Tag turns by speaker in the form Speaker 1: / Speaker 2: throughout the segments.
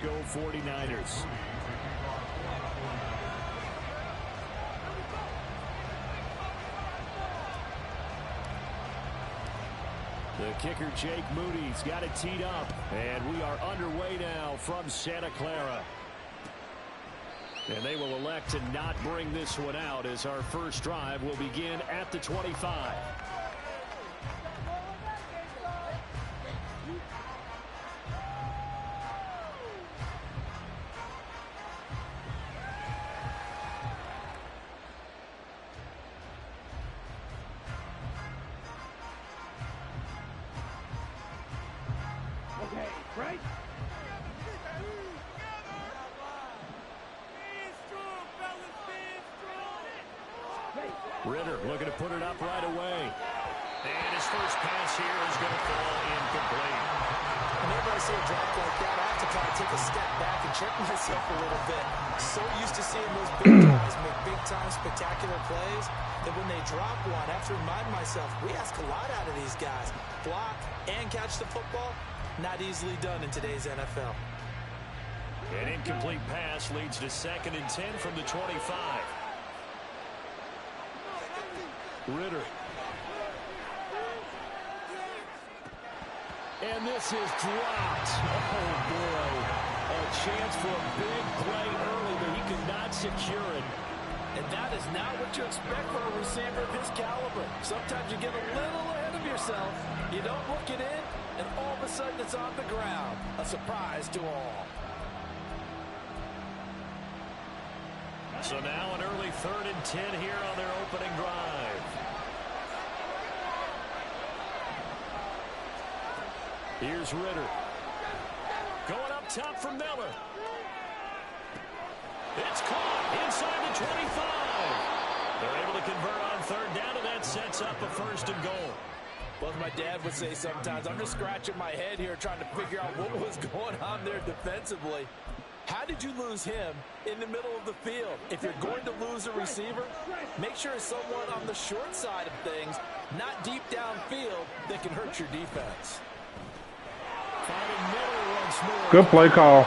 Speaker 1: Go 49ers. The kicker, Jake Moody's got it teed up. And we are underway now from Santa Clara. And they will elect to not bring this one out as our first drive will begin at the 25. Ritter looking to put it up right away. And his first pass here is going to fall incomplete.
Speaker 2: Whenever I see a drop like that, I have to kind of take a step back and check myself a little bit. So used to seeing those big guys make big-time spectacular plays that when they drop one, I have to remind myself, we ask a lot out of these guys. Block and catch the football, not easily done in today's NFL.
Speaker 1: An incomplete pass leads to 2nd and 10 from the 25. Ritter. And this is dropped. Oh, boy. A chance for a big play early, but he could not secure it.
Speaker 3: And that is not what you expect from a receiver of his caliber. Sometimes you get a little ahead of yourself. You don't look it in, and all of a sudden it's on the ground. A surprise to all.
Speaker 1: So now an early 3rd and 10 here on their opening drive. Here's Ritter. Going up top for Miller. It's caught inside the 25. They're able to convert on 3rd down, and that sets up a 1st and goal.
Speaker 3: Well, as my dad would say sometimes, I'm just scratching my head here trying to figure out what was going on there defensively. How did you lose him in the middle of the field? If you're going to lose a receiver, make sure it's someone on the short side of things, not deep downfield, that can hurt your defense.
Speaker 4: Good play call.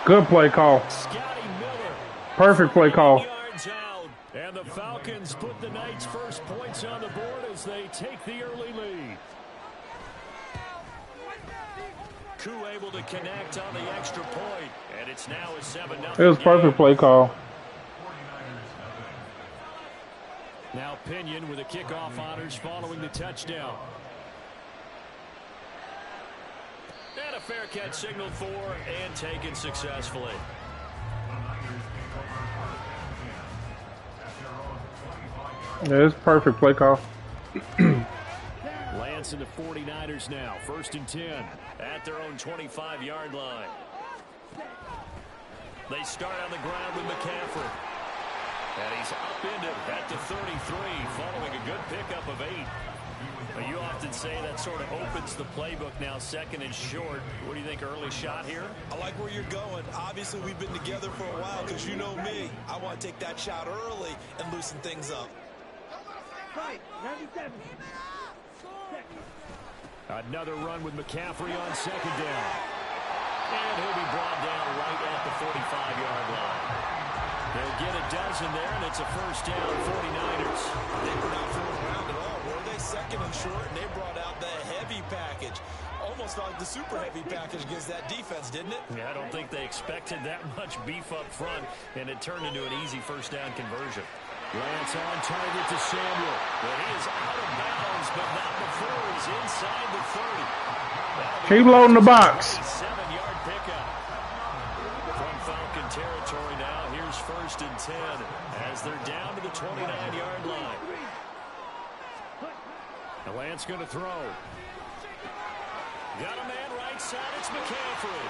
Speaker 4: Good play call. Perfect play call.
Speaker 1: And the Falcons put the Knights' first points on the board as they take the early lead. Koo able to connect on the extra point, and it's now a 7-0.
Speaker 4: It was perfect play call.
Speaker 1: Now Pinion with the kickoff honors following the touchdown. And a fair catch signaled for and taken successfully.
Speaker 4: Yeah, it's perfect play call.
Speaker 1: Lance and the 49ers now. 1st and 10 at their own 25-yard line. They start on the ground with McCaffrey. And he's upended at the 33 following a good pickup of 8. But you often say that sort of opens the playbook now, 2nd and short. What do you think, early shot here?
Speaker 5: I like where you're going. Obviously, we've been together for a while because you know me. I want to take that shot early and loosen things up.
Speaker 1: Another run with McCaffrey on 2nd down. And he'll be brought down right at the 45-yard line. They'll get a dozen there, and it's a 1st down, 49ers.
Speaker 5: They were not fooling around at all, were they? 2nd and short, and they brought out the heavy package. Almost like the super heavy package against that defense, didn't it?
Speaker 1: Yeah, I don't think they expected that much beef up front, and it turned into an easy 1st down conversion. Lance on target to Samuel. But he is out of bounds, but not before he's inside the 30.
Speaker 4: Keep loading the box.
Speaker 1: 7-yard pickup. From Falcon territory now, here's 1st and 10 as they're down to the 29-yard line. Now Lance going to throw. Got a man right side, it's McCaffrey.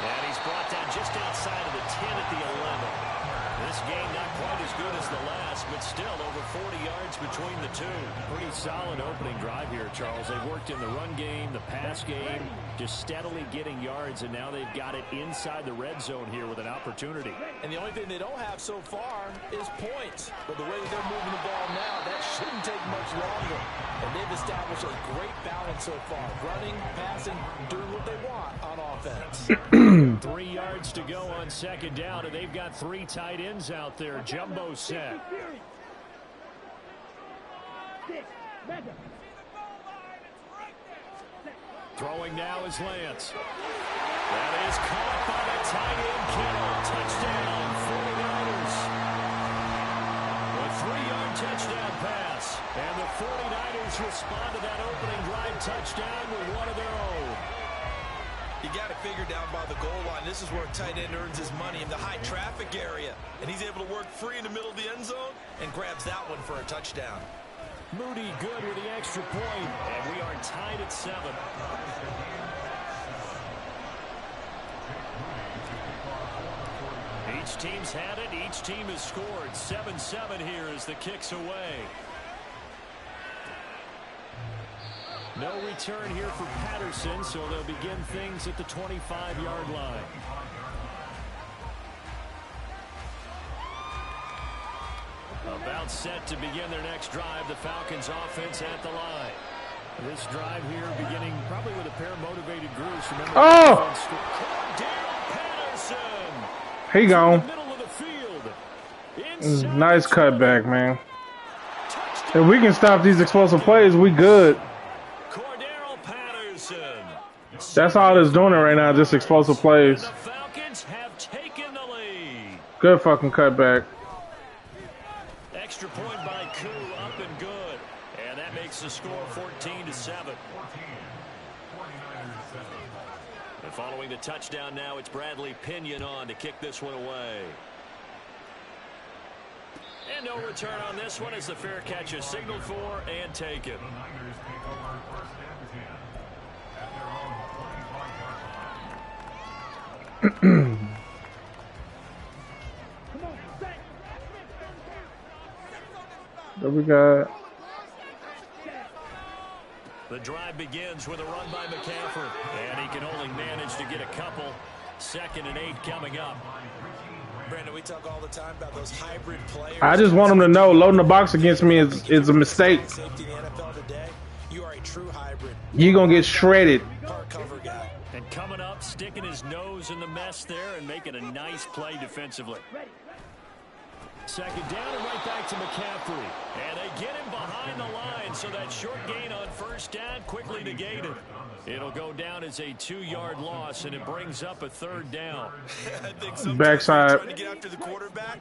Speaker 1: And he's brought down just outside of the 10 at the 11. This game not quite as good as the last, but still over 40 yards between the two. Pretty solid opening drive here, Charles. They worked in the run game, the pass game, just steadily getting yards, and now they've got it inside the red zone here with an opportunity.
Speaker 3: And the only thing they don't have so far is points. But the way that they're moving the ball now, that shouldn't take much longer. And they've established a great balance so far. Running, passing, doing what they want on offense.
Speaker 1: 3 yards to go on second down, and they've got 3 tight ends out there. Jumbo set. Throwing now is Lance. That is caught by the tight end, Kittle. Touchdown, 49ers. A 3-yard touchdown pass. And the 49ers respond to that opening drive touchdown with one of their own.
Speaker 5: You got to figure down by the goal line. This is where a tight end earns his money in the high traffic area. And he's able to work free in the middle of the end zone and grabs that one for a touchdown.
Speaker 1: Moody good with the extra point, and we are tied at 7. Each team's had it. Each team has scored. 7-7 here as the kick's away. No return here for Patterson, so they'll begin things at the 25-yard line. About set to begin their next drive. The Falcons offense at the line. This drive here beginning probably with a pair of motivated groups. Remember, Patterson.
Speaker 4: He gone.
Speaker 1: Middle of the field.
Speaker 4: Nice cutback, man. If we can stop these explosive plays, we good.
Speaker 1: Patterson.
Speaker 4: That's all that's doing it right now, just explosive plays.
Speaker 1: The Falcons have taken the lead.
Speaker 4: Good fucking cutback.
Speaker 1: Extra point by Koo, up and good. And that makes the score 14-7. And following the touchdown now, it's Bradley Pinion on to kick this one away. And no return on this one as the fair catch is signaled for and taken.
Speaker 4: What we got?
Speaker 1: The drive begins with a run by McCaffrey, and he can only manage to get a couple. 2nd and 8 coming up.
Speaker 5: Brandon, we talk all the time about those hybrid players.
Speaker 4: I just want them to know loading the box against me is a mistake.
Speaker 5: Safety in the NFL today, you are a true hybrid.
Speaker 4: You're going to get shredded.
Speaker 5: Part cover guy.
Speaker 1: And coming up, sticking his nose in the mess there and making a nice play defensively. 2nd down and right back to McCaffrey. And they get him behind the line, so that short gain on 1st down quickly negated. It'll go down as a 2-yard loss, and it brings up a 3rd down.
Speaker 5: I think sometimes
Speaker 4: Backside.
Speaker 5: trying to get after the quarterback,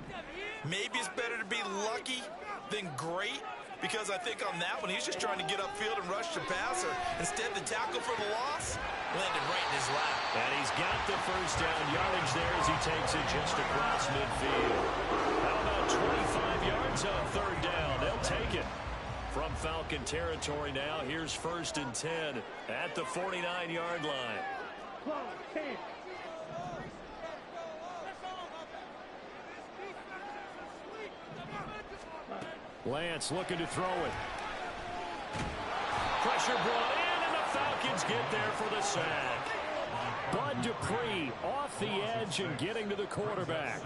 Speaker 5: maybe it's better to be lucky than great, because I think on that one, he's just trying to get upfield and rush the passer. Instead, the tackle for the loss landed right in his lap.
Speaker 1: And he's got the 1st down yardage there as he takes it just across midfield. How about 25 yards on 3rd down? They'll take it. From Falcon territory now, here's 1st and 10 at the 49-yard line. Lance looking to throw it. Pressure brought in, and the Falcons get there for the sack. Bud Dupree off the edge and getting to the quarterback.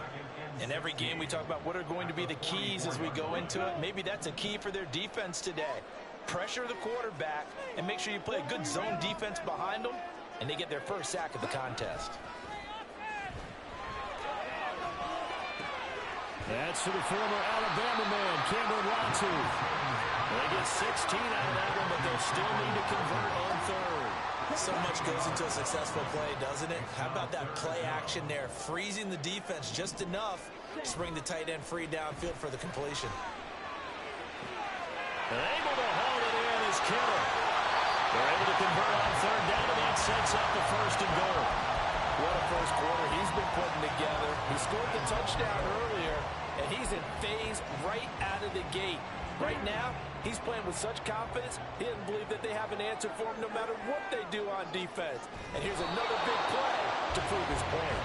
Speaker 3: In every game we talk about what are going to be the keys as we go into it. Maybe that's a key for their defense today. Pressure the quarterback and make sure you play a good zone defense behind them, and they get their 1st sack of the contest.
Speaker 1: That's to the former Alabama man, Cameron Latu. They get 16 out of that one, but they'll still need to convert on 3rd.
Speaker 2: So much goes into a successful play, doesn't it? How about that play action there? Freezing the defense just enough to bring the tight end free downfield for the completion.
Speaker 1: And able to hold it in is Kittle. They're able to convert on 3rd down, and that sets up the 1st and goal.
Speaker 3: What a first quarter he's been putting together. He scored the touchdown earlier, and he's in phase right out of the gate. Right now, he's playing with such confidence, he doesn't believe that they have an answer for him no matter what they do on defense. And here's another big play to prove his point.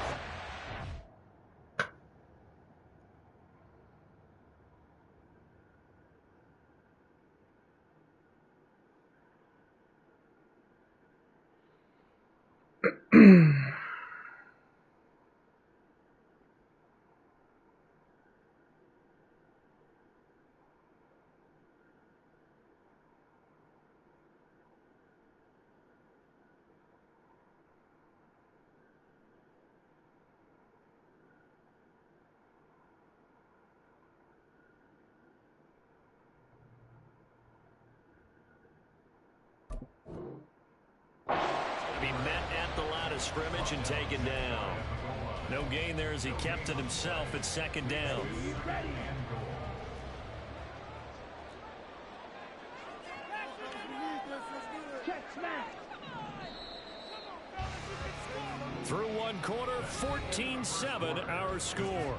Speaker 1: Be met at the line of scrimmage and taken down. No gain there as he kept it himself at second down. Through one quarter, 14-7 our score.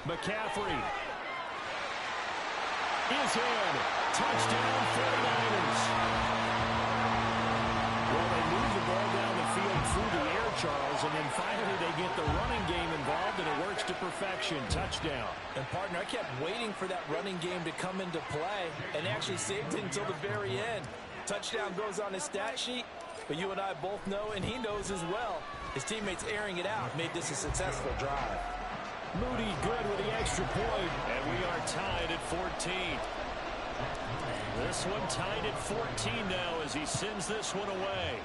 Speaker 1: McCaffrey is in. Touchdown 49ers. Well, they move the ball down the field through the air, Charles, and then finally they get the running game involved, and it works to perfection. Touchdown.
Speaker 3: And, partner, I kept waiting for that running game to come into play and actually saved it until the very end. Touchdown goes on his stat sheet, but you and I both know, and he knows as well, his teammates airing it out made this a successful drive.
Speaker 1: Moody good with the extra point, and we are tied at 14. This one tied at 14 now as he sends this one away.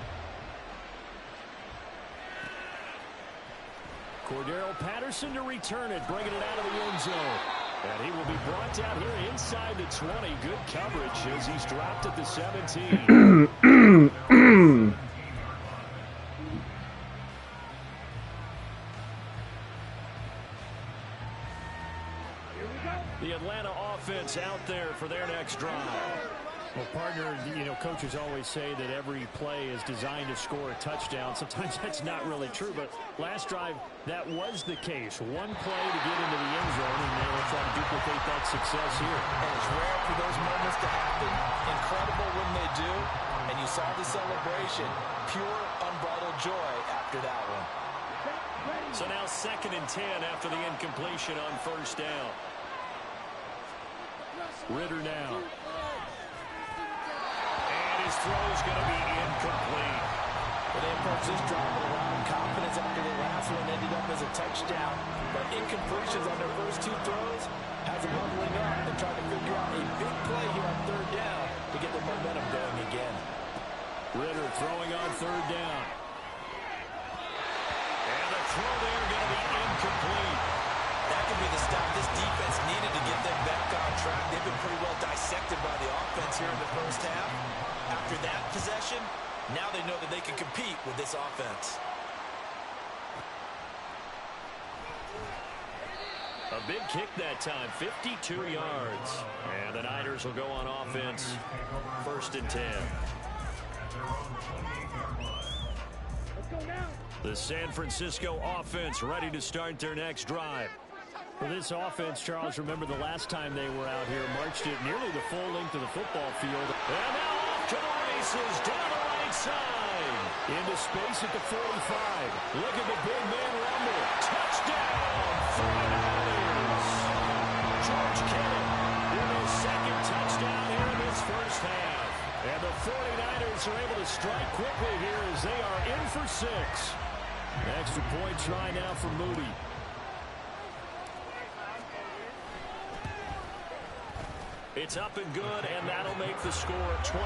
Speaker 1: Cordero Patterson to return it, bringing it out of the end zone. And he will be brought down here inside the 20. Good coverage as he's dropped at the 17. The Atlanta offense out there for their next drive. Well, partner, you know, coaches always say that every play is designed to score a touchdown. Sometimes that's not really true, but last drive, that was the case. One play to get into the end zone, and they will try to duplicate that success here.
Speaker 3: And it's rare for those moments to happen. Incredible when they do. And you saw the celebration. Pure, unbridled joy after that one.
Speaker 1: So now 2nd and 10 after the incompletion on first down. Ritter now. And his throw is going to be incomplete.
Speaker 3: But they approached this drive with a lot of confidence after the last one ended up as a touchdown. But incompletions on their first two throws has them leveling up and trying to figure out a big play here on third down to get the momentum going again.
Speaker 1: Ritter throwing on third down. And the throw there going to be incomplete.
Speaker 3: That could be the stop this defense needed to get them back on track. They've been pretty well dissected by the offense here in the first half. After that possession, now they know that they can compete with this offense.
Speaker 1: A big kick that time, 52 yards. And the Niners will go on offense, 1st and 10. The San Francisco offense ready to start their next drive. For this offense, Charles, remember the last time they were out here, marched it nearly the full length of the football field. And now off to the races, down the right side. Into space at the 45. Look at the big man rumble. Touchdown, 49ers. George Kittle with his 2nd touchdown here in this first half. And the 49ers are able to strike quickly here as they are in for 6. Extra point try now for Moody. It's up and good, and that'll make the score 21-14.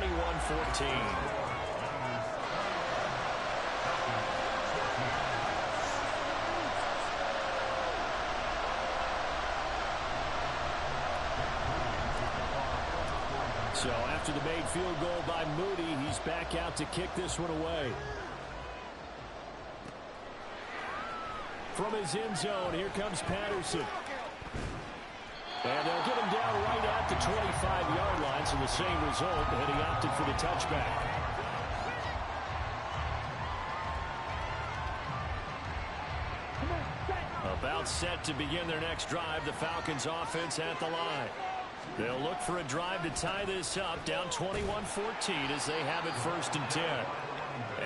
Speaker 1: So after the made field goal by Moody, he's back out to kick this one away. From his end zone, here comes Patterson. And they'll get him down right at the 25-yard line, so the same result, and he opted for the touchback. About set to begin their next drive, the Falcons offense at the line. They'll look for a drive to tie this up, down 21-14 as they have it 1st and 10.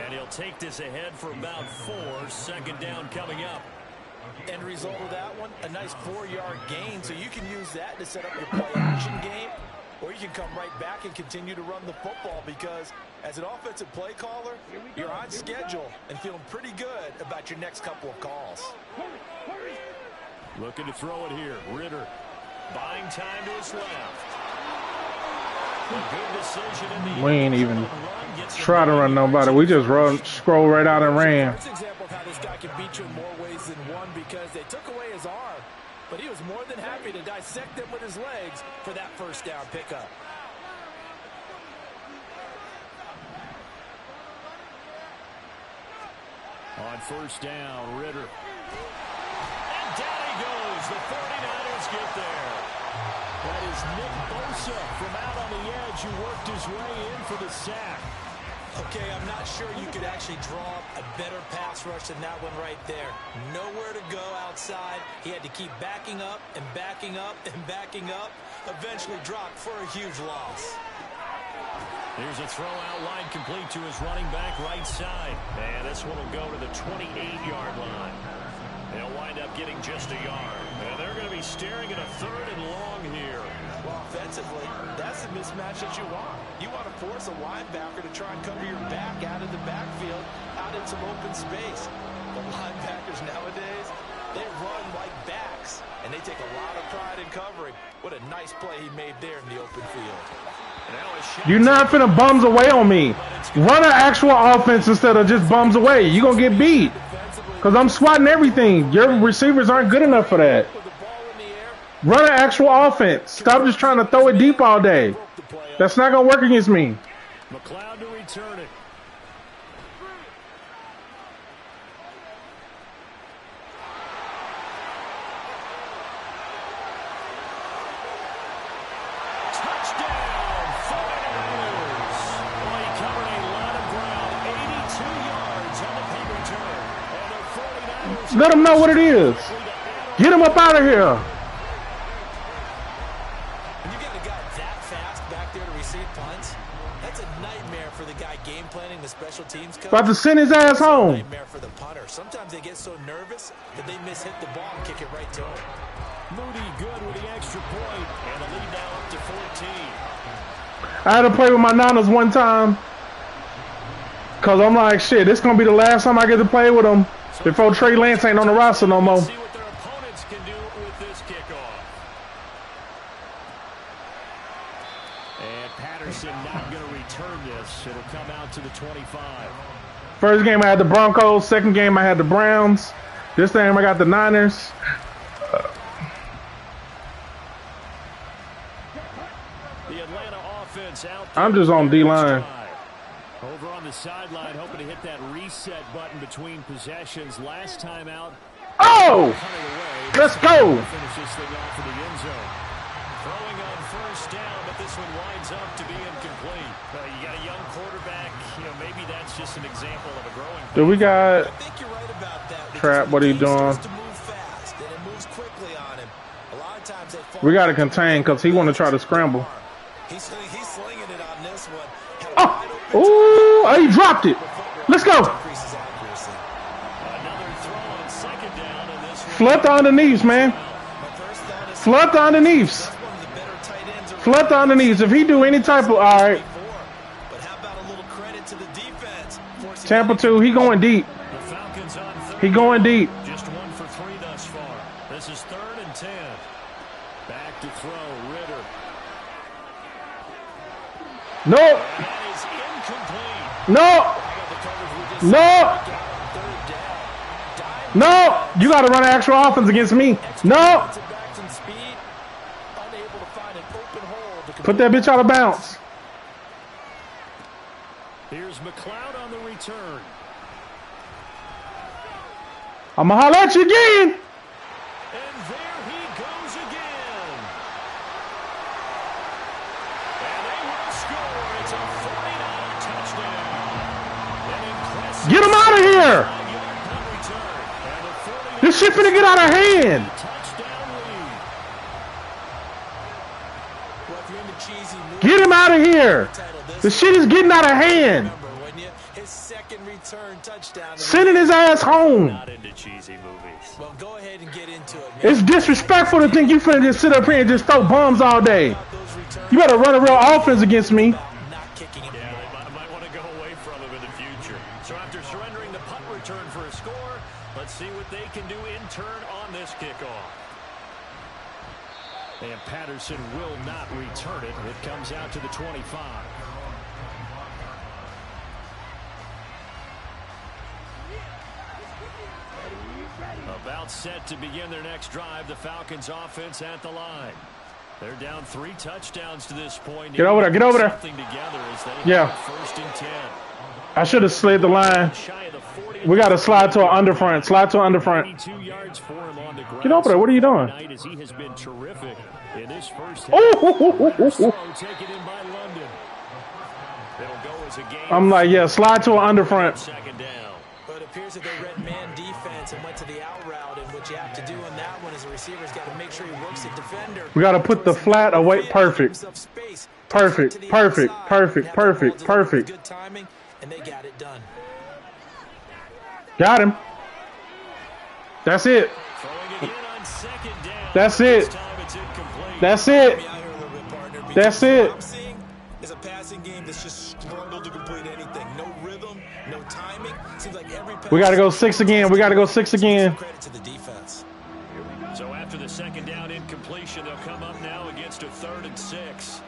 Speaker 1: And he'll take this ahead for about 4, 2nd down coming up.
Speaker 3: End result of that one, a nice 4-yard gain, so you can use that to set up your play-action game, or you can come right back and continue to run the football because as an offensive play caller, you're on schedule and feeling pretty good about your next couple of calls.
Speaker 1: Looking to throw it here. Ritter buying time to his left. A good decision in the
Speaker 4: We ain't even try to run nobody. We just scroll right out and ran.
Speaker 3: First example of how this guy can beat you in more ways than one because they took away his arm, but he was more than happy to dissect them with his legs for that 1st down pickup.
Speaker 1: On 1st down, Ritter. And down he goes. The 49ers get there. That is Nick Bosa from out on the edge who worked his way in for the sack.
Speaker 2: Okay, I'm not sure you could actually draw up a better pass rush than that one right there. Nowhere to go outside. He had to keep backing up and backing up and backing up. Eventually dropped for a huge loss.
Speaker 1: Here's a throw out line complete to his running back right side. And this one will go to the 28-yard line. They'll wind up getting just a yard. And they're going to be staring at a 3rd and long here.
Speaker 3: Well, offensively, that's the mismatch that you want. You want to force a linebacker to try and cover your back out of the backfield, out in some open space. The linebackers nowadays, they run like backs, and they take a lot of pride in covering. What a nice play he made there in the open field.
Speaker 4: You're not finna bums away on me. Run an actual offense instead of just bums away. You're going to get beat. Because I'm swatting everything. Your receivers aren't good enough for that. Run an actual offense. Stop just trying to throw it deep all day. That's not going to work against me.
Speaker 1: McLeod to return it. Touchdown, 49ers. Well, he covered a lot of ground, 82 yards on the punt return. And the 49ers...
Speaker 4: Let them know what it is. Get him up out of here.
Speaker 2: When you got a guy that fast back there to receive punts, that's a nightmare for the guy game planning the special teams coach.
Speaker 4: About to send his ass home.
Speaker 2: Nightmare for the punter. Sometimes they get so nervous that they miss hit the ball and kick it right to him.
Speaker 1: Moody good with the extra point, and the lead now up to 14.
Speaker 4: I had to play with my Niners one time. Because I'm like, shit, this going to be the last time I get to play with them before Trey Lance ain't on the roster no more.
Speaker 1: See what their opponents can do with this kickoff. And Patterson not going to return this. It'll come out to the 25.
Speaker 4: First game I had the Broncos. Second game I had the Browns. This time I got the Niners.
Speaker 1: The Atlanta offense out.
Speaker 4: I'm just on D-line.
Speaker 1: Over on the sideline, hoping to hit that reset button between possessions. Last time out.
Speaker 4: Oh! Let's go!
Speaker 1: Finish this thing off in the end zone. Throwing on 1st down, but this one winds up to be incomplete. You got a young quarterback. You know, maybe that's just an example of a growing.
Speaker 4: Do we got
Speaker 2: I think you're right about that.
Speaker 4: Trap? What are you doing?
Speaker 2: To move fast, and it moves quickly on him. A lot of times they fall.
Speaker 4: We got to contain because he want to try to scramble.
Speaker 2: He's slinging it on this one.
Speaker 4: Oh! Ooh! He dropped it. Let's go.
Speaker 1: Another throw on 2nd down, and this
Speaker 4: Flood the underneath, man. Flood the underneath. Flood the underneath. If he do any type of... All right.
Speaker 2: But how about a little credit to the defense?
Speaker 4: Tampa 2, he going deep.
Speaker 1: the Falcons on 3rd.
Speaker 4: He going deep.
Speaker 1: Just 1 for 3 thus far. This is 3rd and 10. Back to throw, Ritter.
Speaker 4: No.
Speaker 1: That is incomplete.
Speaker 4: No. No. No. You got to run an actual offense against me. No. Put that bitch out of bounds.
Speaker 1: Here's McLeod on the return.
Speaker 4: I'm going to holler at you again.
Speaker 1: And there he goes again. And they will score. It's a 49er touchdown. An impressive
Speaker 4: Get him out of here.
Speaker 1: 5-yard punt return. And the 49ers
Speaker 4: This shit finna get out of hand.
Speaker 1: touchdown lead.
Speaker 4: Get him out of here. The shit is getting out of hand.
Speaker 2: His second return touchdown.
Speaker 4: Sending his ass home.
Speaker 1: Not into cheesy movies.
Speaker 2: Well, go ahead and get into it, man.
Speaker 4: It's disrespectful to think you finna just sit up here and just throw bombs all day. You better run a real offense against me.
Speaker 2: Not kicking him.
Speaker 1: Yeah, they might want to go away from him in the future. So after surrendering the punt return for a score, let's see what they can do in turn on this kickoff. And Patterson will not return it. It comes out to the 25. About set to begin their next drive. The Falcons offense at the line. They're down 3 touchdowns to this point.
Speaker 4: Get over there. Get over there. Yeah.
Speaker 1: First and 10.
Speaker 4: I should have slid the line. We got to slide to an underfront. Slide to an underfront. Get over there. What are you doing?
Speaker 1: He has been terrific in this first half. Taken in by London. It'll go as a game.
Speaker 4: I'm like, yeah, slide to an underfront.
Speaker 1: Second down.
Speaker 2: But it appears that they read man defense and went to the out route, and what you have to do on that one is the receiver's got to make sure he works the defender.
Speaker 4: We got to put the flat away. Perfect. Perfect. Perfect. Perfect. Perfect. Perfect.
Speaker 2: Good timing, and they got it done.
Speaker 4: Got him. That's it. That's it. That's it. That's it.
Speaker 5: What I'm seeing is a passing game that's just struggled to complete anything. No rhythm, no timing. Seems like every pass.
Speaker 4: We got to go 6 again. We got to go 6 again.
Speaker 2: Credit to the defense.
Speaker 1: So after the second down incompletion, they'll come up now against a 3rd and 6.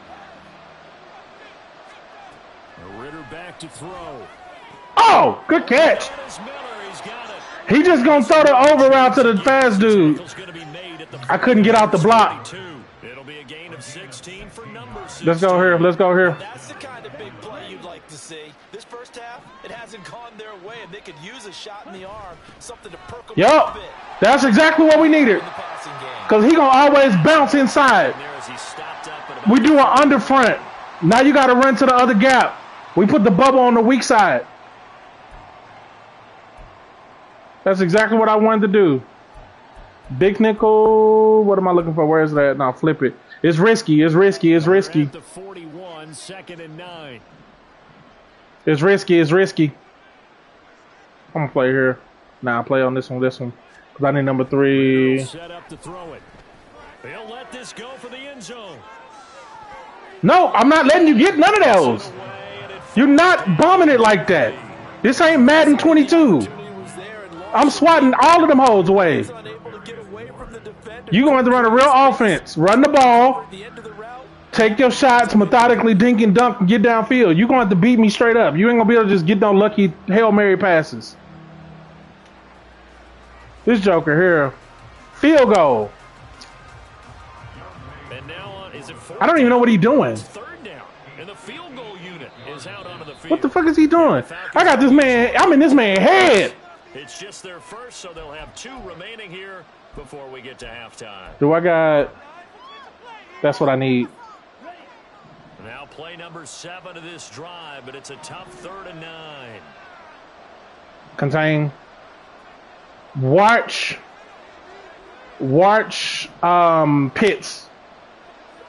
Speaker 1: Ritter back to throw.
Speaker 4: Oh, good catch. He just going to throw the over route to the fast dude. I couldn't get out the block.
Speaker 1: It'll be a gain of 16 for number 16.
Speaker 4: Let's go here. Let's go here.
Speaker 2: That's the kind of big play you'd like to see. This first half, it hasn't gone their way, and they could use a shot in the arm, something to perk them up a
Speaker 4: Yup.
Speaker 2: bit.
Speaker 4: That's exactly what we needed. Because he going to always bounce inside. We do an underfront. Now you got to run to the other gap. We put the bubble on the weak side. That's exactly what I wanted to do. Big nickel. What am I looking for? Where is that? Now flip it. It's risky. It's risky. It's risky.
Speaker 1: The 41, 2nd and 9.
Speaker 4: It's risky. It's risky. I'm gonna play here. Nah, play on this one. This one. Cause I need number 3.
Speaker 1: Set up to throw it. They'll let this go for the end zone.
Speaker 4: No, I'm not letting you get none of those. You're not bombing it like that. This ain't Madden 22. I'm swatting all of them holes away. You're going to have to run a real offense. Run the ball. Take your shots, methodically dink and dunk, and get downfield. You're going to have to beat me straight up. You ain't going to be able to just get no lucky Hail Mary passes. This joker here. Field goal.
Speaker 1: And now is it
Speaker 4: I don't even know what he's doing.
Speaker 1: 3rd down. And the field goal unit is out onto the field.
Speaker 4: What the fuck is he doing? I got this man. I'm in this man's head.
Speaker 1: It's just their first, so they'll have 2 remaining here before we get to halftime.
Speaker 4: Do I got... That's what I need.
Speaker 1: Now play number 7 of this drive, but it's a tough 3rd and 9.
Speaker 4: Contain. Watch Pitts.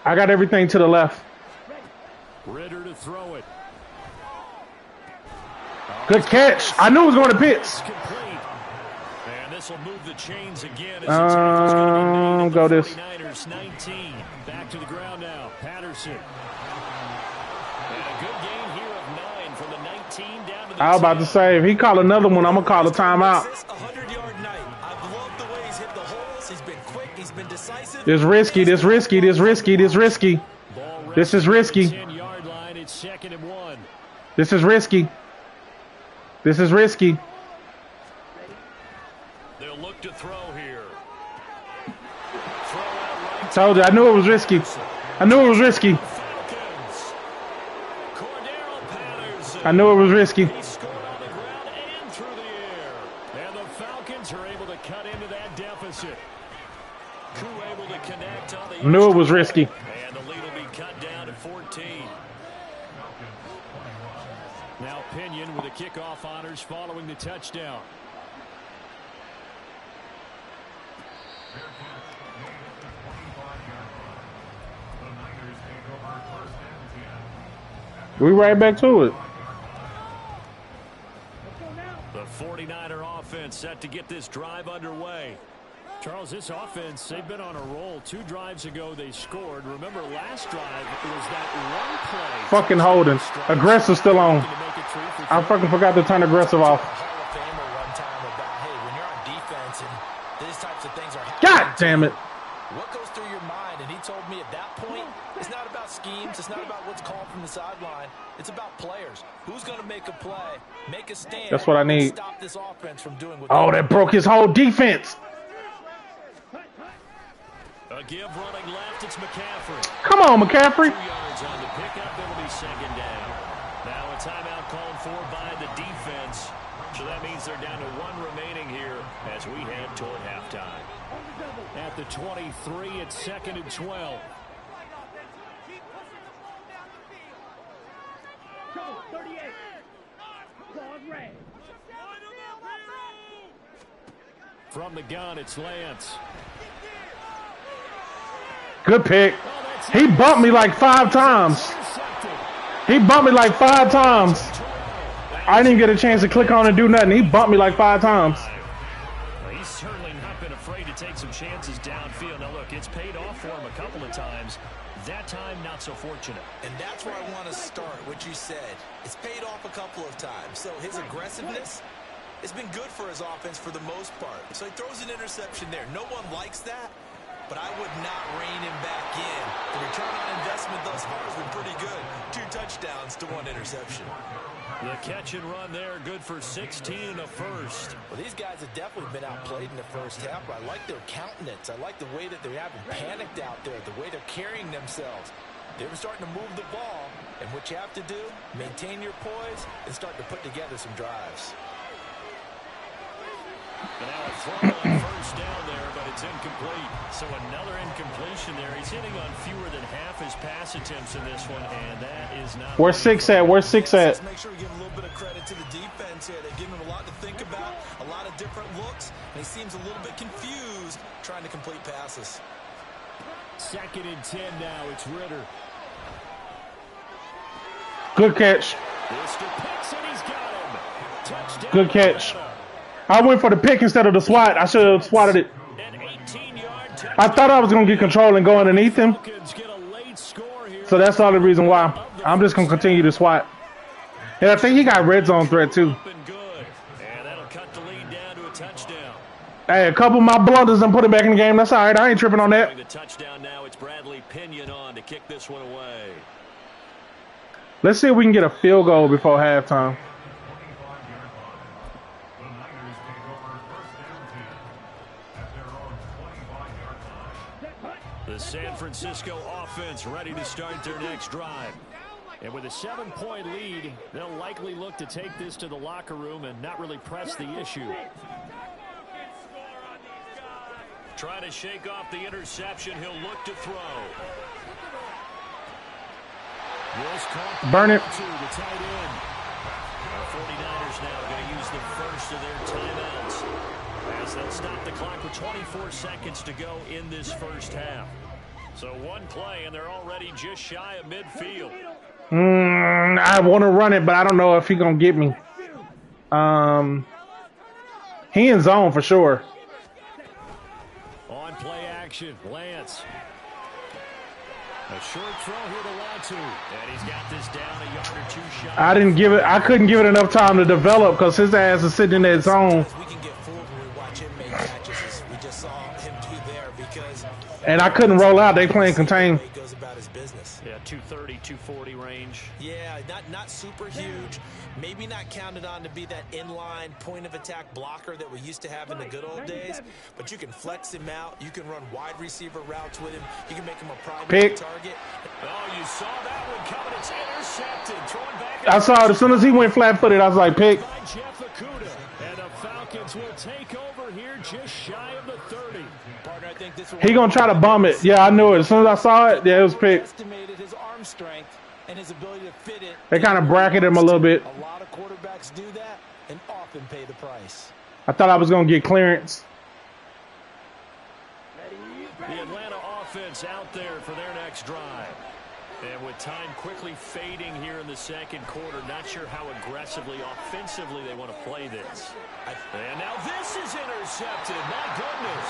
Speaker 4: I got everything to the left.
Speaker 1: Ritter to throw it.
Speaker 4: Good catch. I knew it was going to Pitts.
Speaker 1: And this will move the chains again.
Speaker 4: Go this.
Speaker 1: 19. Back to the ground now. Patterson. And a good gain here of 9 from the 19 down to the
Speaker 4: I was about to say, if he call another one, I'm going to call a timeout.
Speaker 2: 100-yard night. I've loved the way he's hit the holes. He's been quick. He's been decisive.
Speaker 4: This risky. This risky. This risky. This risky. This is risky.
Speaker 1: 10-yard line. It's 2nd and 1.
Speaker 4: This is risky. This is risky.
Speaker 1: They'll look to throw here. Throw out right.
Speaker 4: Told you, I knew it was risky. I knew it was risky.
Speaker 1: Falcons. Cordero Patterson.
Speaker 4: I knew it was risky.
Speaker 1: He scored on the ground and through the air. And the Falcons are able to cut into that deficit. Coup able to connect on the
Speaker 4: Knew it was risky.
Speaker 1: And the lead will be cut down to 14. Now Pinion with the kickoff honors following the touchdown.
Speaker 4: We right back to it.
Speaker 1: The 49er offense set to get this drive underway. Charles, this offense, they've been on a roll. 2 drives ago, they scored. Remember, last drive, it was that one play.
Speaker 4: Fucking holding. Aggressive still on. I fucking forgot to turn aggressive off. God damn it.
Speaker 3: What goes through your mind? And he told me at that point, it's not about schemes. It's not about what's called from the sideline. It's about players. Who's going to make a play, make a stand.
Speaker 4: That's what I need.
Speaker 3: Stop this offense from doing what
Speaker 4: that broke his whole defense.
Speaker 1: A give running left, it's McCaffrey.
Speaker 4: Come on, McCaffrey.
Speaker 1: 2 yards on the pickup, it'll be second down. Now a timeout called for by the defense. So that means they're down to 1 remaining here as we head toward halftime. At the 23, it's 2nd and 12. From the gun, it's Lance.
Speaker 4: Good pick. He bumped me like 5 times. He bumped me like 5 times. I didn't get a chance to click on and do nothing. He bumped me like 5 times.
Speaker 1: He's certainly not been afraid to take some chances downfield. Now, look, it's paid off for him a couple of times. That time, not so fortunate.
Speaker 2: And that's where I want to start, what you said. It's paid off a couple of times. So his aggressiveness has been good for his offense for the most part. So he throws an interception there. No one likes that, but I would not rein him back in. The return on investment thus far has been pretty good. 2 touchdowns to 1 interception.
Speaker 1: The catch and run there, good for 16 and a first.
Speaker 3: Well, these guys have definitely been outplayed in the first half, but I like their countenance. I like the way that they haven't panicked out there, the way they're carrying themselves. They were starting to move the ball, and what you have to do, maintain your poise and start to put together some drives.
Speaker 1: And now a throw on first down there, but it's incomplete. So another incompletion there. He's hitting on fewer than half his pass attempts in this one, and that is not...
Speaker 4: Where's 6 at? Where's 6 at?
Speaker 2: Make sure we give a little bit of credit to the defense here. They've given him a lot to think about, a lot of different looks, and he seems a little bit confused trying to complete passes.
Speaker 1: 2nd and 10 now. It's Ritter.
Speaker 4: Good catch.
Speaker 1: Mr. Picks, and he's got him. Touchdown.
Speaker 4: Good catch. I went for the pick instead of the swat. I should have swatted it. I thought I was going to get control and go underneath him. So that's the only reason why. I'm just going to continue to swat. And I think he got red zone threat too. Hey, a couple of my blunders and put it back in the game. That's all right. I ain't tripping on that.
Speaker 1: The touchdown now. It's Bradley Pinion on to kick this one away.
Speaker 4: Let's see if we can get a field goal before halftime.
Speaker 1: The San Francisco offense ready to start their next drive. And with a 7-point lead, they'll likely look to take this to the locker room and not really press the issue. Trying to shake off the interception. He'll look to throw.
Speaker 4: Burn it.
Speaker 1: To the tight end. The 49ers now going to use the first of their timeouts as they'll stop the clock with 24 seconds to go in this first half. So one play, and they're already just shy of midfield.
Speaker 4: I want to run it, but I don't know if he's going to get me. He in zone for sure.
Speaker 1: On play action, Lance. A short throw here to Latu, and he's got this down a yard or 2 shy.
Speaker 4: I couldn't give it enough time to develop because his ass is sitting in that zone.
Speaker 2: We can get fooled when we watch him make catches, as we just saw him do there, because
Speaker 4: and I couldn't roll out. They playing contain.
Speaker 2: he goes about his business.
Speaker 1: Yeah, 230, 240 range.
Speaker 2: Yeah, not super huge. Maybe not counted on to be that inline point of attack blocker that we used to have in the good old days. But you can flex him out. You can run wide receiver routes with him. You can make him a primary target.
Speaker 1: Oh, you saw that one coming. It's intercepted. Throwing back.
Speaker 4: I saw it as soon as he went flat-footed. I was like, pick.
Speaker 1: And the Falcons will take over here just shy of the 30.
Speaker 2: Partner, I think this
Speaker 4: He gonna try to bum it. Yeah, I knew it. As soon as I saw it, yeah, it was picked.
Speaker 2: Estimated his arm strength and his ability to fit it.
Speaker 4: They kind of bracketed him a little bit.
Speaker 2: A lot of quarterbacks do that and often pay the price.
Speaker 4: I thought I was gonna get clearance.
Speaker 1: The Atlanta offense out there for their next drive. And with time quickly fading here in the second quarter, not sure how aggressively, offensively they want to play this. And now this is intercepted. My goodness.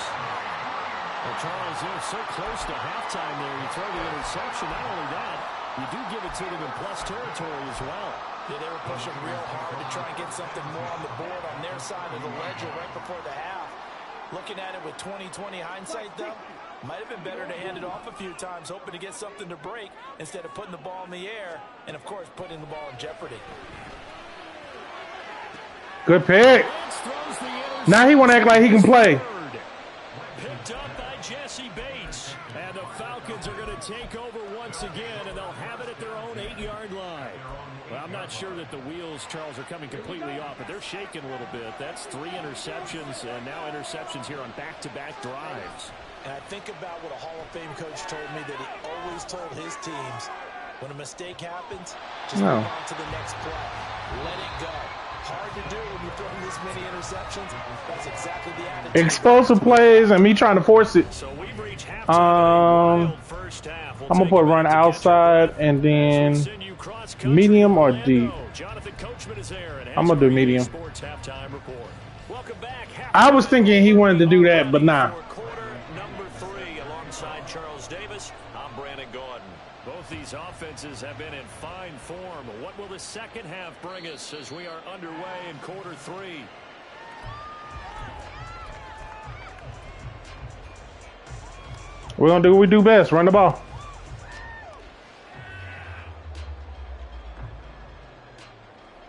Speaker 1: Well, Charles, they're so close to halftime there. You throw the interception. Not only that, you do give it to them in plus territory as well.
Speaker 2: Yeah, they were pushing real hard to try and get something more on the board on their side of the ledger right before the half. Looking at it with 20/20 hindsight, though, might have been better to hand it off a few times, hoping to get something to break instead of putting the ball in the air and, of course, putting the ball in jeopardy.
Speaker 4: Good pick. Now he want to act like he can play.
Speaker 1: Picked up by Jesse Bates. And the Falcons are going to take over once again, and they'll have it at their own 8-yard line. Well, I'm not sure that the wheels, Charles, are coming completely off, but they're shaking a little bit. That's 3 interceptions, and now interceptions here on back-to-back drives.
Speaker 2: And I think about what a Hall of Fame coach told me that he always told his teams, when a mistake happens, just move on to the next play. Let it go. Hard to do when you're throwing this many interceptions. That's exactly the attitude.
Speaker 4: Explosive plays and me trying to force it.
Speaker 1: So we've reached halftime.
Speaker 4: I'm gonna put run outside and then medium or deep. I'm gonna do medium. I was thinking he wanted to do that, but nah.
Speaker 1: Both these offenses have been in fine form. What will the second half bring us as we are underway in quarter 3?
Speaker 4: We're gonna do what we do best, run the ball.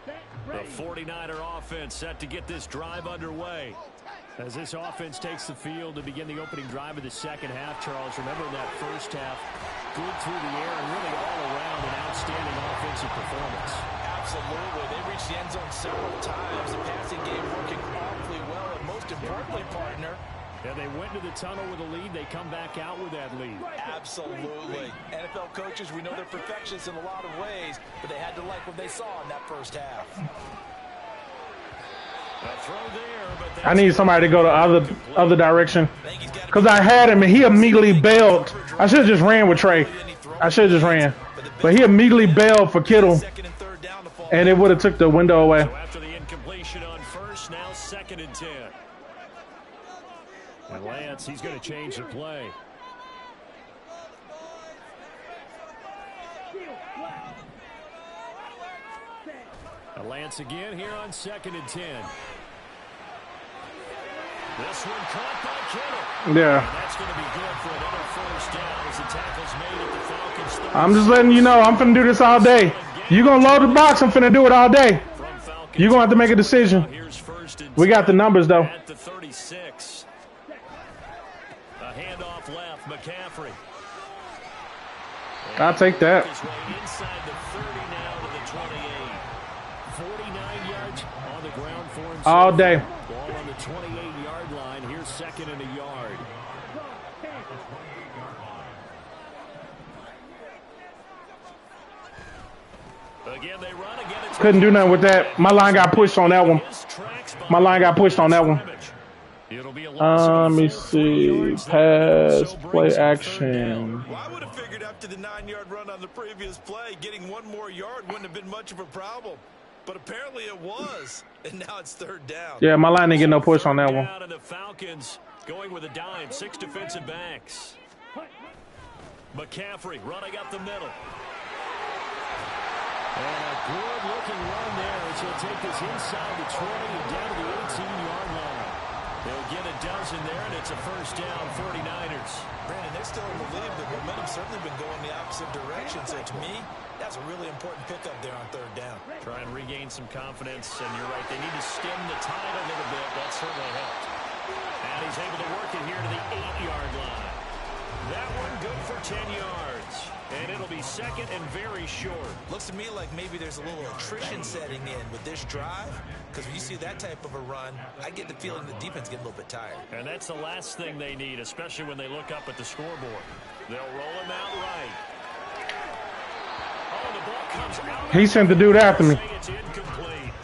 Speaker 1: The 49er offense set to get this drive underway. As this offense takes the field to begin the opening drive of the second half, Charles, remember in that first half, good through the air and really all around an outstanding offensive performance.
Speaker 2: Absolutely. They reached the end zone several times. The passing game working awfully well, and most importantly, partner,
Speaker 1: and they went to the tunnel with a lead. They come back out with that lead.
Speaker 2: Absolutely. NFL coaches, we know they're perfectionists in a lot of ways, but they had to like what they saw in that first half.
Speaker 4: I need somebody to go the other direction. Because I had him and he immediately bailed. I should have just ran with Trey. I should have just ran. But he immediately bailed for Kittle. And it would have took the window away.
Speaker 1: So after the incompletion on first, now 2nd and 10. And Lance, he's going to change the play. Lance again here on 2nd and 10. This one caught by Kittle.
Speaker 4: Yeah.
Speaker 1: And that's going to be good for another first down as the tackle's made at the Falcons.
Speaker 4: I'm just letting you know, I'm finna do this all day. You gonna load the box, I'm finna do it all day. You're gonna have to make a decision. We got the numbers though.
Speaker 1: At the 36. A handoff left, McCaffrey.
Speaker 4: I'll take that.
Speaker 1: Inside the 30 now to the 28. 49 yards on the ground for him.
Speaker 4: All day.
Speaker 1: Ball on the 28-yard line. Here's 2nd and a yard. Again, they run again.
Speaker 4: Couldn't do nothing with that. My line got pushed on that one. My line got pushed on that one. Let me see. Pass, play action.
Speaker 5: Well, I would have figured after the 9-yard run on the previous play, getting one more yard wouldn't have been much of a problem. But apparently it was, and now it's 3rd down.
Speaker 4: Yeah, my line didn't get no push on that one.
Speaker 1: And the Falcons going with a dime, 6 defensive backs. McCaffrey running up the middle. And a good-looking run there as he'll take this inside the 20 and down to the 18-yard line. They'll get a dozen there, and it's a first down, 49ers.
Speaker 2: Brandon, they're still in the lead. The momentum's certainly been going the opposite direction. So to me, that's a really important pickup there on 3rd down.
Speaker 1: Try and regain some confidence, and you're right. They need to stem the tide a little bit. That certainly helped. And he's able to work it here to the 8-yard line. That one good for 10 yards. And it'll be 2nd and very short.
Speaker 2: Looks to me like maybe there's a little attrition setting in with this drive. Because when you see that type of a run, I get the feeling the defense getting a little bit tired.
Speaker 1: And that's the last thing they need, especially when they look up at the scoreboard. They'll roll him out right. Oh, the ball comes out.
Speaker 4: He sent the dude after me.
Speaker 1: It's incomplete.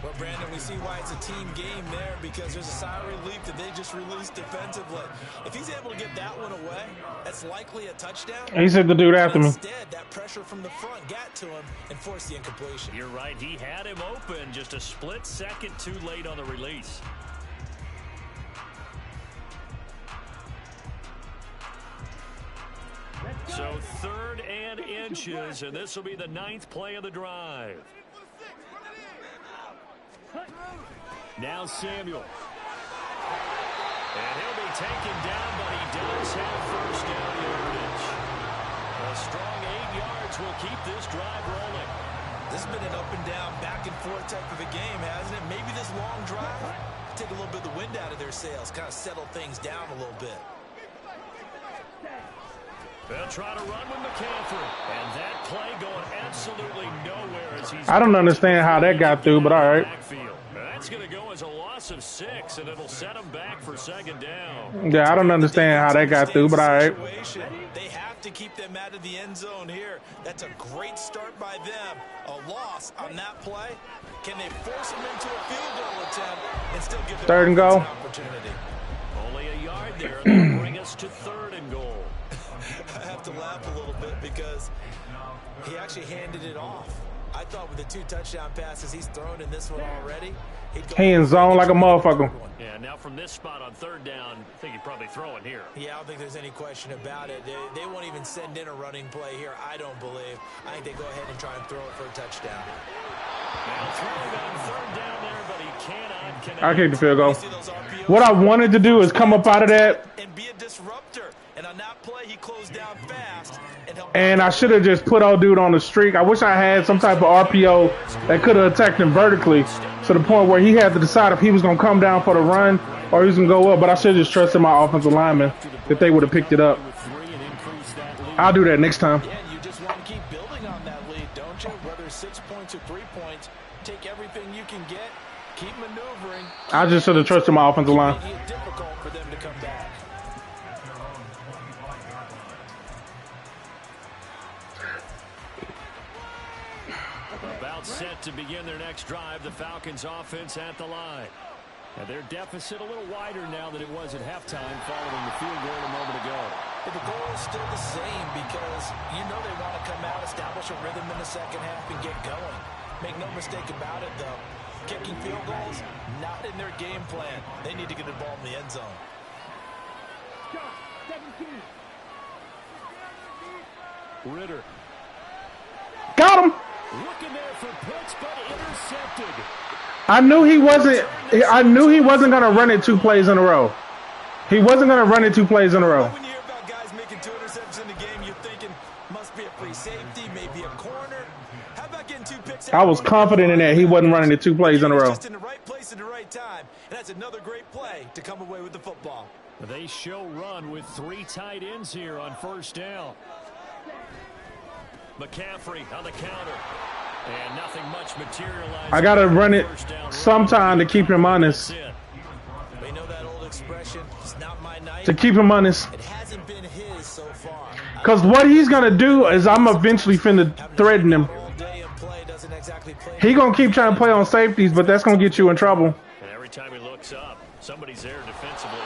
Speaker 2: Well, Brandon, we see why it's a team game there because there's a sigh of relief that they just released defensively. If he's able to get that one away, that's likely a touchdown.
Speaker 4: He said the dude after me.
Speaker 2: Instead, that pressure from the front got to him and forced the incompletion.
Speaker 1: You're right. He had him open, just a split second too late on the release. So 3rd and inches, and this will be the 9th play of the drive. Now Samuel. And he'll be taken down, but he does have first down yardage. A strong 8 yards will keep this drive rolling.
Speaker 2: This has been an up and down, back and forth type of a game, hasn't it? Maybe this long drive, take a little bit of the wind out of their sails, kind of settle things down a little bit.
Speaker 1: They'll try to run with McCaffrey, and that play going absolutely nowhere as he's...
Speaker 4: I don't understand how that got through, but all right.
Speaker 1: That's going to go as a loss of 6, and it'll set him back for 2nd down.
Speaker 4: Yeah, I don't understand how that got through, but all right.
Speaker 2: They have to keep them out of the end zone here. That's a great start by them. A loss on that play. Can they force them into a field goal attempt and still give them
Speaker 4: 3rd and goal?
Speaker 2: an opportunity?
Speaker 1: Only a yard there. That'll bring us to 3rd and goal.
Speaker 2: I have to laugh a little bit because he actually handed it off. I thought with the 2 touchdown passes he's thrown in this one already, he'd go
Speaker 4: He in zone like a motherfucker.
Speaker 1: Yeah, now from this spot on 3rd down, I think he'd probably throw it here.
Speaker 2: Yeah, I don't think there's any question about it. They won't even send in a running play here, I don't believe. I think they go ahead and try and throw it for a touchdown.
Speaker 1: Now throwing on 3rd down there, but he cannot connect.
Speaker 4: I kicked the field goal. What I wanted to do is come up out of that.
Speaker 2: And be a disruptor. And on that play, he closed down fast.
Speaker 4: And I should have just put old dude on the streak. I wish I had some type of RPO that could have attacked him vertically to the point where he had to decide if he was going to come down for the run or he was going to go up. But I should have just trusted my offensive lineman that they would have picked it up. I'll do that next time.
Speaker 2: Yeah, you just want to keep building on that lead, don't you? Whether 6 points or 3 points, take everything you can get, keep maneuvering.
Speaker 4: I just should have trusted my offensive line.
Speaker 2: Making it difficult for them to come back.
Speaker 1: About set to begin their next drive, the Falcons offense at the line. And their deficit a little wider now than it was at halftime following the field goal a moment ago.
Speaker 2: But the goal is still the same because you know they want to come out, establish a rhythm in the second half, and get going. Make no mistake about it, though. Kicking field goals, not in their game plan. They need to get the ball in the end zone.
Speaker 1: Ritter.
Speaker 4: Got him.
Speaker 1: Looking there for Pitts, but intercepted.
Speaker 4: I knew he wasn't going to run it 2 plays in a row. He wasn't going to run it 2 plays in a row.
Speaker 2: When you hear about guys making 2 interceptions in the game, you're thinking must be a free safety, maybe a corner. How about getting 2 picks?
Speaker 4: I was confident in that he wasn't running it 2 plays in a row.
Speaker 2: Just in the right place at the right time, and that's another great play to come away with the football.
Speaker 1: They show run with 3 tight ends here on 1st down. McCaffrey on the counter. And nothing much materialized.
Speaker 4: I got to run it sometime to keep him honest.
Speaker 2: We know that old expression, it's not my night.
Speaker 4: To keep him honest.
Speaker 2: It hasn't been his so far.
Speaker 4: Because what he's going to do is I'm eventually finna threaten him. He going to keep trying to play on safeties, but that's going to get you in trouble.
Speaker 1: And every time he looks up, somebody's there defensively.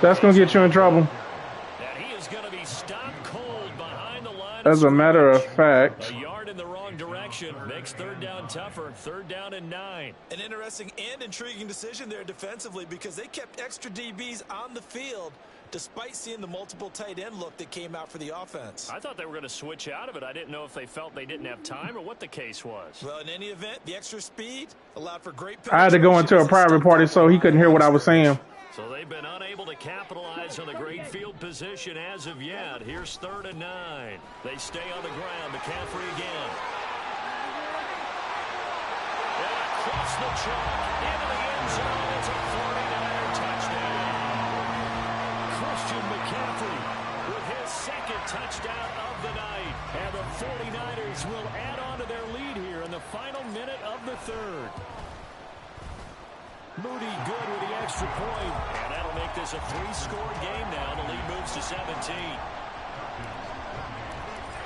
Speaker 4: That's going to get you in trouble.
Speaker 1: And he is going to be stopped cold behind the line.
Speaker 4: As a matter of fact.
Speaker 1: A yard in the wrong direction makes 3rd down tougher. 3rd down and 9.
Speaker 2: An interesting and intriguing decision there defensively because they kept extra DBs on the field despite seeing the multiple tight end look that came out for the offense.
Speaker 1: I thought they were going to switch out of it. I didn't know if they felt they didn't have time or what the case was.
Speaker 2: Well, in any event, the extra speed allowed for great.
Speaker 4: I had to go into a private party so he couldn't hear what I was saying.
Speaker 1: So they've been unable to capitalize on the great field position as of yet. Here's 3rd and 9. They stay on the ground. McCaffrey again. And across the chalk into the end zone. It's a 49er touchdown. Christian McCaffrey with his 2nd touchdown of the night. And the 49ers will add on to their lead here in the final minute of the 3rd. Moody good with the extra point. And that'll make this a 3-score game now. The lead moves to 17.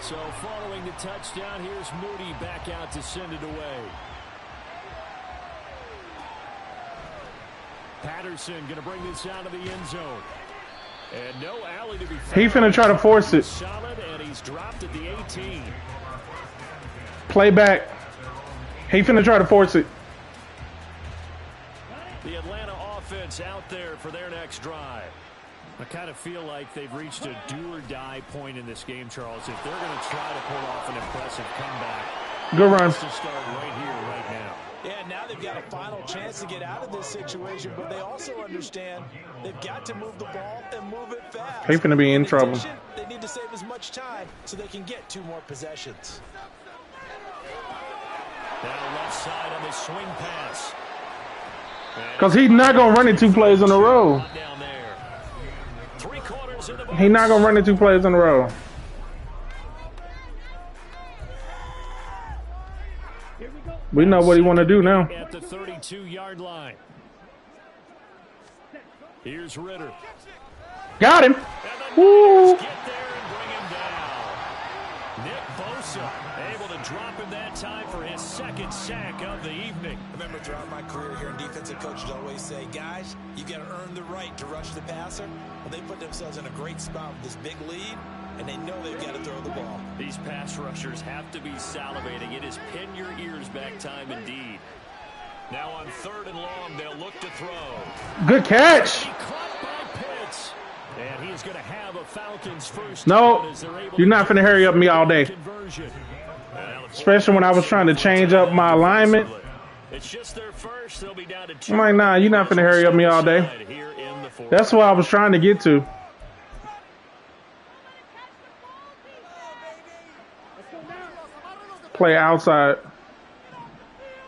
Speaker 1: So following the touchdown, here's Moody back out to send it away. Patterson going to bring this out of the end zone. And no alley to be found.
Speaker 4: He finna try to force it.
Speaker 1: Solid, and he's dropped at the 18.
Speaker 4: Play back. He finna try to force it.
Speaker 1: The Atlanta offense out there for their next drive. I kind of feel like they've reached a do-or-die point in this game, Charles. If they're going to try to pull off an impressive comeback,
Speaker 4: good run.
Speaker 1: to start right here, right now.
Speaker 2: Yeah, now they've got a final chance to get out of this situation, but they also understand they've got to move the ball and move it fast.
Speaker 4: He finna be in trouble.
Speaker 2: They need to save as much time so they can get 2 more possessions.
Speaker 1: Down left side on the swing pass.
Speaker 4: Because he's not going to run it 2 plays in a row.
Speaker 1: Down there. 3/4 in the
Speaker 4: He's not going to run it 2 plays in a row. We know what he want to do now.
Speaker 1: At the 32-yard line. Here's Ritter.
Speaker 4: Got him.
Speaker 1: And the
Speaker 4: Woo.
Speaker 1: Niners get there and bring him down. Nick Bosa able to drop him that time for his 2nd sack of the evening.
Speaker 2: I remember throughout my career here in defensive coaches always say, guys, you got to earn the right to rush the passer. Well, they put themselves in a great spot with this big lead, and they know they've got to throw the ball.
Speaker 1: These pass rushers have to be salivating. It is pin your ears back time indeed. Now on 3rd and long, they'll look to throw.
Speaker 4: Good catch.
Speaker 1: He caught by Pitts. And he's going to have a Falcons first.
Speaker 4: No, you're not finna hurry up me all day. Especially when I was trying to change up my alignment.
Speaker 1: It's just their first. They'll be down to 2.
Speaker 4: I'm like, nah, you're not finna hurry up me all day. That's what I was trying to get to. Play outside.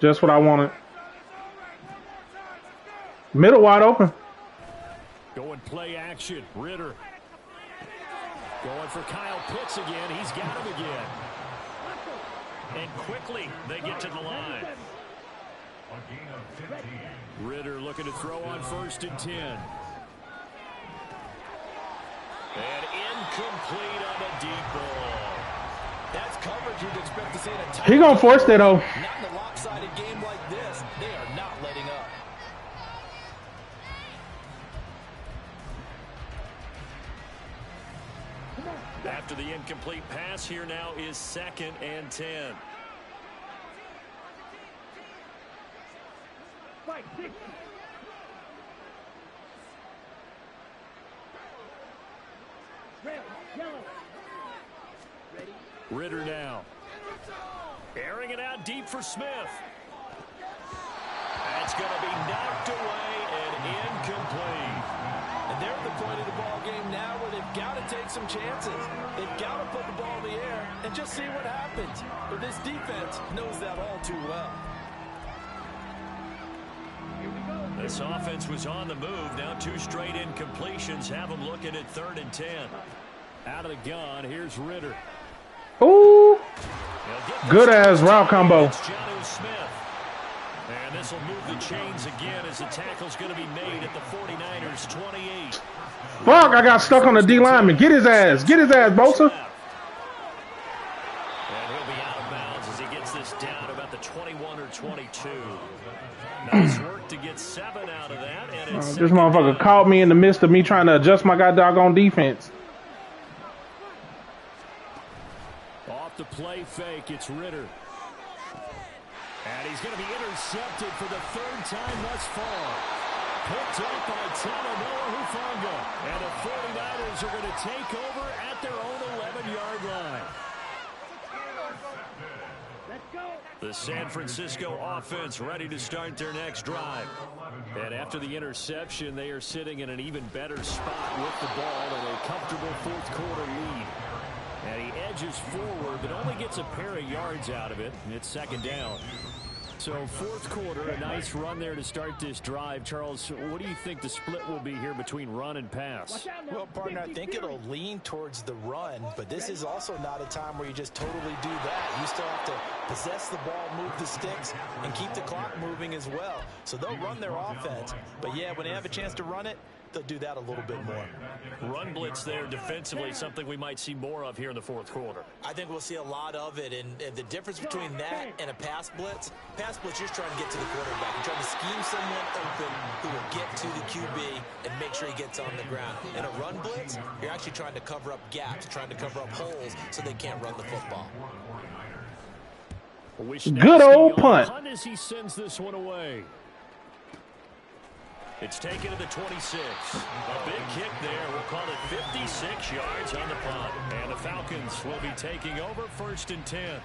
Speaker 4: Just what I wanted. Middle wide open.
Speaker 1: Going play action. Ritter. Going for Kyle Pitts again. He's got him again. And quickly they get to the line. Ritter looking to throw on 1st and 10. And incomplete on a deep ball.
Speaker 2: That's coverage you'd expect to see in a tight
Speaker 4: He gonna force that though.
Speaker 2: Not in a lopsided game like this. They are not letting up.
Speaker 1: After the incomplete pass, here now is 2nd and 10. Ritter now. Airing it out deep for Smith. That's going to be knocked away and incomplete.
Speaker 2: And they're at the point of the ball game now where they've got to take some chances. They've got to put the ball in the air and just see what happens. But this defense knows that all too well.
Speaker 1: This offense was on the move. Now 2 straight incompletions have them looking at 3rd and 10. Out of the gun, here's Ritter.
Speaker 4: Ooh. Good ass route combo.
Speaker 1: And this will move the chains again as the tackle's going to be made at the 49ers 28.
Speaker 4: Fuck, I got stuck on the D lineman. Get his ass. Get his ass, Bosa.
Speaker 1: And he'll be out of bounds as he gets this down about the 21 or 22. Nice work to get 7 out of that. And it's
Speaker 4: This motherfucker caught me in the midst of me trying to adjust my goddamn defense.
Speaker 1: off the play fake. It's Ritter. And he's going to be intercepted for the 3rd time thus far. Picked up by Talanoa Hufanga. And the 49ers are going to take over at their own 11-yard line. The San Francisco offense ready to start their next drive. And after the interception, they are sitting in an even better spot with the ball and a comfortable 4th quarter lead. And he edges forward, but only gets a pair of yards out of it. And it's 2nd down. So 4th quarter, a nice run there to start this drive. Charles, what do you think the split will be here between run and pass?
Speaker 2: Well, partner, I think it'll lean towards the run, but this is also not a time where you just totally do that. You still have to possess the ball, move the sticks, and keep the clock moving as well. So they'll run their offense. But, yeah, when they have a chance to run it, they'll do that a little bit more.
Speaker 1: Run blitz there defensively, something we might see more of here in the fourth quarter.
Speaker 2: I think we'll see a lot of it, and the difference between that and a pass blitz, you're just trying to get to the quarterback. You're trying to scheme someone open who will get to the QB and make sure he gets on the ground. In a run blitz, you're actually trying to cover up gaps, trying to cover up holes so they can't run the football.
Speaker 4: Good old punt.
Speaker 1: As he sends this one away. It's taken to the 26. A big kick there. We'll call it 56 yards on the punt. And the Falcons will be taking over 1st and 10.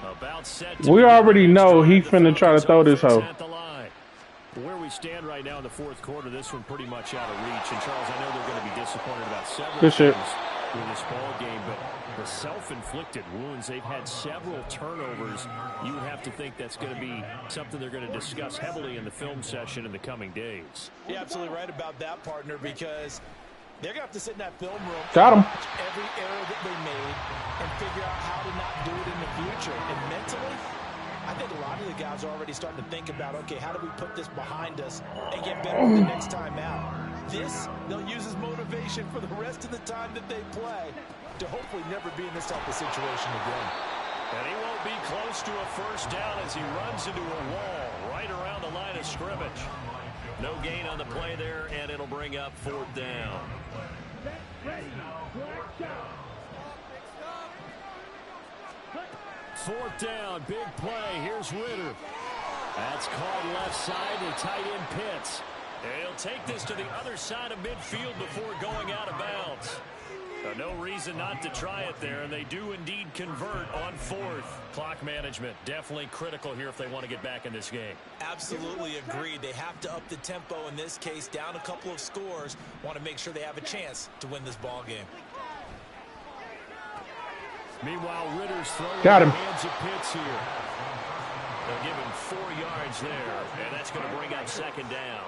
Speaker 1: About set.
Speaker 4: We already know he finna try to throw this hoe.
Speaker 1: Where we stand right now in the fourth quarter, this one pretty much out of reach. And Charles, I know they're going to be disappointed about several things in this ball game, but the self-inflicted wounds, they've had several turnovers. You would have to think that's going to be something they're going to discuss heavily in the film session in the coming days.
Speaker 2: You're absolutely right about that, partner, because they're going to have to sit in that film room
Speaker 4: Got him.
Speaker 2: and watch every error that they made and figure out how to not do it in the future. And mentally, I think a lot of the guys are already starting to think about, okay, how do we put this behind us and get better the next time out? This, they'll use as motivation for the rest of the time that they play to hopefully never be in this type of situation again.
Speaker 1: And he won't be close to a first down as he runs into a wall right around the line of scrimmage. No gain on the play there, and it'll bring up 4th down. Fourth down, big play. Here's Ritter. That's caught left side to tight end Pitts. And he'll take this to the other side of midfield before going out of bounds. No reason not to try it there, and they do indeed convert on 4th. Clock management, definitely critical here if they want to get back in this game.
Speaker 2: Absolutely agreed. They have to up the tempo in this case, down a couple of scores. Want to make sure they have a chance to win this ball game.
Speaker 1: Meanwhile, Ritter's throwing
Speaker 4: Got him.
Speaker 1: Hands of Pitts here. They'll give him 4 yards there, and that's going to bring up 2nd down.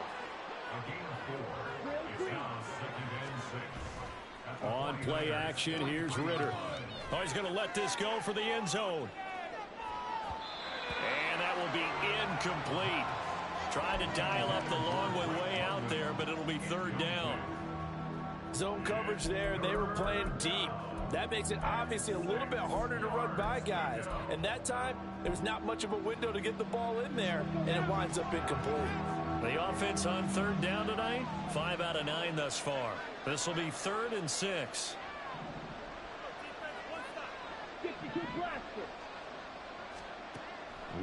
Speaker 1: On play action, here's Ritter. Oh, he's going to let this go for the end zone. And that will be incomplete. Trying to dial up the long way out there, but it'll be 3rd down.
Speaker 3: Zone coverage there, and they were playing deep. That makes it obviously a little bit harder to run by guys. And that time, there was not much of a window to get the ball in there, and it winds up incomplete.
Speaker 1: The offense on 3rd down tonight, 5 out of 9 thus far. This will be 3rd and 6.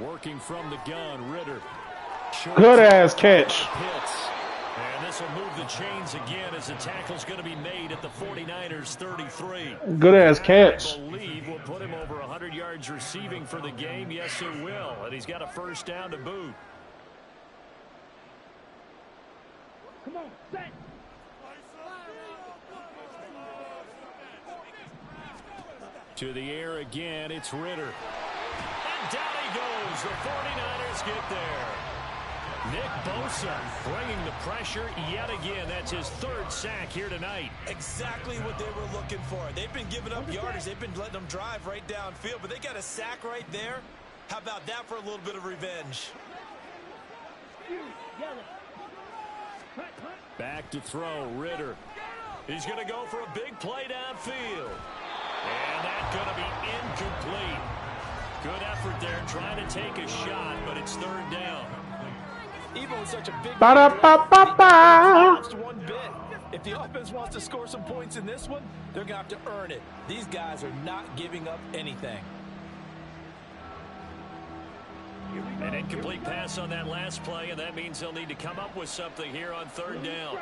Speaker 1: Working from the gun, Ritter.
Speaker 4: Good ass catch.
Speaker 1: And this will move the chains again as the tackle's going to be made at the 49ers 33.
Speaker 4: Good ass catch.
Speaker 1: I believe we'll put him over 100 yards receiving for the game. Yes, it will. And he's got a first down to boot.
Speaker 6: Come on, set.
Speaker 1: To the air again, it's Ritter. And down he goes. The 49ers get there. Nick Bosa bringing the pressure yet again. That's his 3rd sack here tonight.
Speaker 2: Exactly what they were looking for. They've been giving up yardage. They've been letting them drive right downfield, but they got a sack right there. How about that for a little bit of revenge?
Speaker 1: Back to throw, Ritter. He's going to go for a big play downfield. And that's going to be incomplete. Good effort there, trying to take a shot, but it's 3rd down.
Speaker 2: Even with such a big one bit. If the offense wants to score some points in this one, they're going to have to earn it. These guys are not giving up anything.
Speaker 1: An incomplete pass on that last play, and that means they'll need to come up with something here on 3rd down.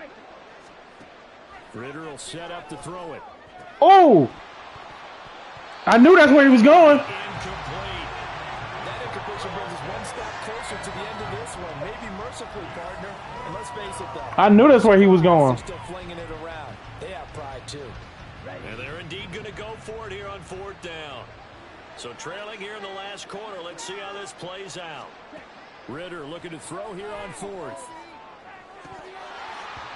Speaker 1: Ritter will set up to throw it.
Speaker 4: Oh! I knew that's where he was going.
Speaker 1: Incomplete.
Speaker 2: That incompletion brings us one step closer to the end of this one. Maybe mercifully, partner. And let's face it, though.
Speaker 4: I knew that's where he was going.
Speaker 2: They're still flinging it around. They have pride, too.
Speaker 1: And they're indeed going to go for it here on 4th down. So trailing here in the last quarter. Let's see how this plays out. Ritter looking to throw here on 4th.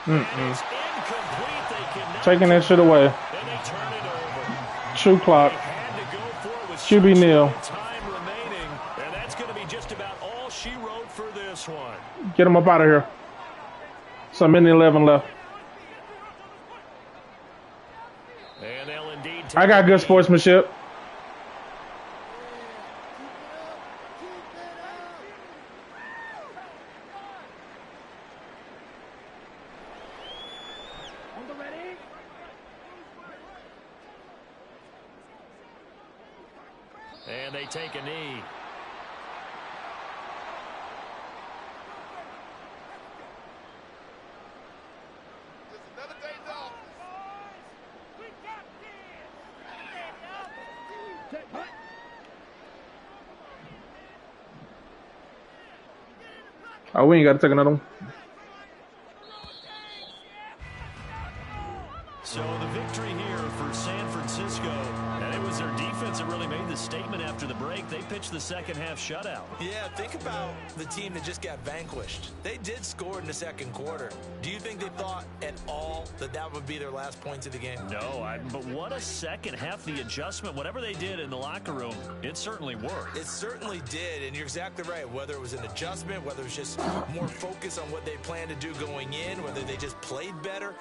Speaker 1: It's incomplete. They cannot
Speaker 4: Taking that shit away.
Speaker 1: and they turn it over.
Speaker 4: True clock.
Speaker 1: They had to go for it with
Speaker 4: QB
Speaker 1: such
Speaker 4: nil.
Speaker 1: little time remaining, and that's going to be just about all she wrote for this one.
Speaker 4: Get him up out of here. a minute 11 left.
Speaker 1: And they'll indeed
Speaker 4: I got good sportsmanship.
Speaker 6: On the ready.
Speaker 1: And they take a knee.
Speaker 4: Oh, we ain't got to take another one.
Speaker 1: So the victory here for San Francisco, and it was their defense that really made the statement after the break. They pitched the second half shutout.
Speaker 2: Yeah, think about the team that just got vanquished. They did score in the second quarter. Do you think they thought at all that that would be their last points of the game?
Speaker 1: No, but what a second half. The adjustment, whatever they did in the locker room, it certainly worked.
Speaker 2: It certainly did, and you're exactly right. Whether it was an adjustment, whether it was just more focus on what they planned to do going in, whether they just played better,